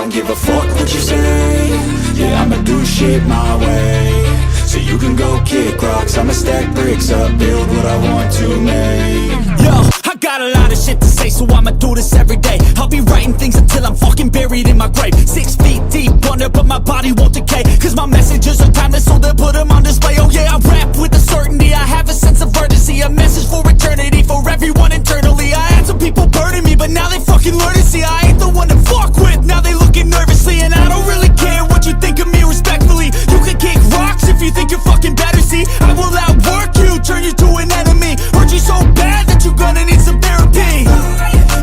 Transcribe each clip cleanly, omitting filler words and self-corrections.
don't give a fuck what you say. Yeah, I'ma do shit my way. So you can go kick rocks, I'ma stack bricks up, build what I want to make. Yo, I got a lot of shit to say, so I'ma do this every day. I'll be writing things until I'm fucking buried in my grave. 6 feet deep under, but my body won't decay. Cause my messages are timeless, so they'll put them on display. Oh yeah, I rap with a certainty, I have a sense of urgency. A message for eternity, for everyone internally. I had some people burning me, but now they fucking learn to see I ain't the one to fuck with, now they looking nervously. And I don't really care what you think of me respectfully. You can kick rocks if you think you're fucking better, see. I will outwork you, turn you to an enemy. Hurt you so bad that you're gonna need some therapy.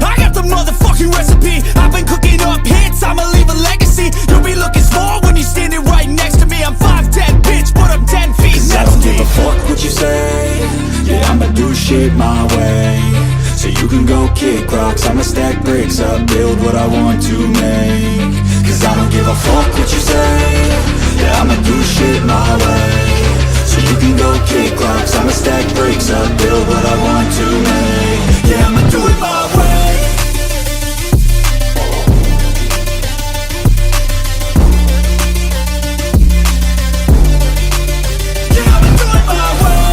I got the motherfucking recipe, I've been cooking up hits, I'ma leave a legacy. You'll be looking small when you're standing right next to me. I'm 5'10", bitch, but I'm 10 feet Cause I next don't to give me. a fuck what you say. Yeah, I'ma do shit my way. So you can go kick rocks, I'ma stack bricks up, build what I want to make. Cause I don't give a fuck what you say. Yeah, I'ma do shit my way. So you can go kick rocks, I'ma stack bricks up, build what I want to make. Yeah, I'ma do it my way. Yeah, I'ma do it my way.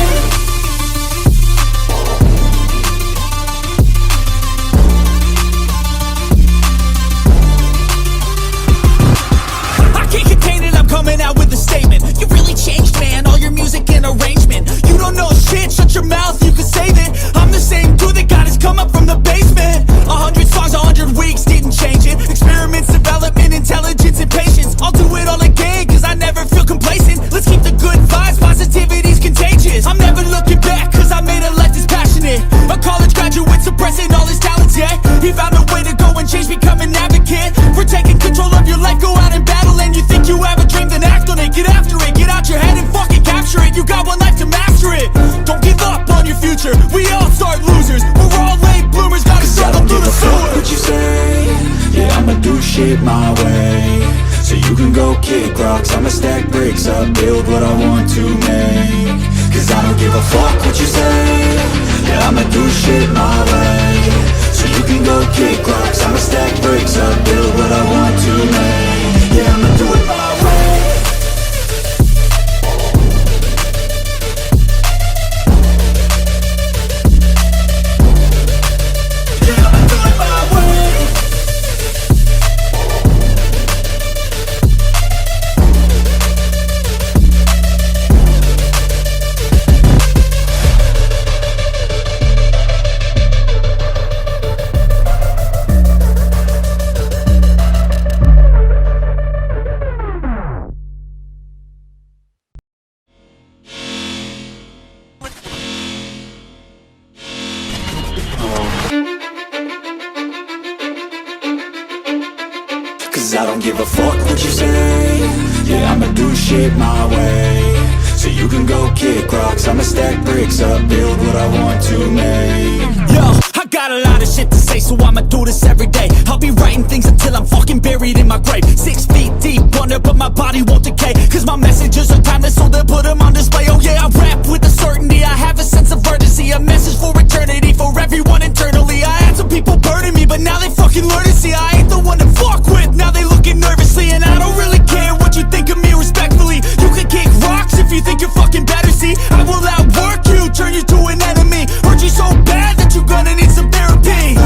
I can't contain it, I'm coming out with a statement. You really changed, man, all your music and arrangement. You don't know shit, shut your mouth, you can save it. I'm the same dude that got his come up from the basement. 100 songs, 100 weeks, didn't change it. Experiments, development, intelligence, and patience. I'll do it all again, cause I never feel complacent. Let's keep the good vibes, positivity's contagious. I'm never looking back, cause I made a life that's passionate. A college graduate suppressing all his talents, yeah. He found a way to go and change, become an advocate. For taking control of your life, go out and battle. And you think you have a dream, then act on it. Get after it, get out your head and fucking capture it. You got one life to master it. Don't give up on your future, we all start losers. We're all late bloomers, gotta struggle through the sewer. What you say? Yeah, I'ma do shit my way. So you can go kick rocks, I'ma stack bricks up, build what I want to make. Cause I don't give a fuck what you say. Yeah, I'ma do shit my way. So you can go kick rocks, I'ma stack bricks up, build what I want to make. Yeah, I'ma do it my way. Yeah, I'ma do it my way. Cause I don't give a fuck what you say. Yeah, I'ma do shit my way. So you can go kick rocks, I'ma stack bricks up, build what I want to make. Yo, I got a lot of shit to say, so I'ma do this every day. I'll be writing things until I'm fucking buried in my grave. 6 feet deep under, but my body won't decay. Cause my messages are timeless, so they'll put them on display. Oh yeah, I rap with a certainty, I have a sense of urgency. A message for eternity, for everyone internally. I had some people burning me, but now they fucking learn to see I ain't the one to fuck with, now they looking nervously. And I don't really care what you think of me respectfully. You can kick rocks if you think you're fucking better, see. I will outwork you, turn you to an enemy. Hurt you so bad that you're gonna need some therapy.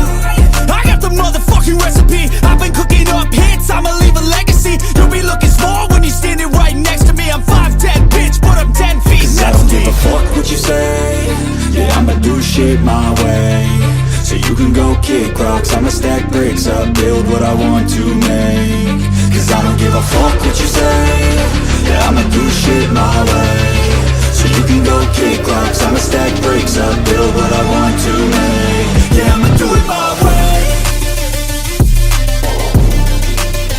I got the motherfucking recipe, I've been cooking up hits, I'ma leave a legacy. You'll be looking small when you're standing right next to me. I'm 5'10", bitch, but I'm 10 feet Cause I next don't to give me. a fuck what you say. Yeah, I'ma do shit my way. So you can go kick rocks, I'ma stack bricks up, build what I want to make. Cause I don't give a fuck what you say. Yeah, I'ma do shit my way. So you can go kick rocks, I'ma stack bricks up, build what I want to make.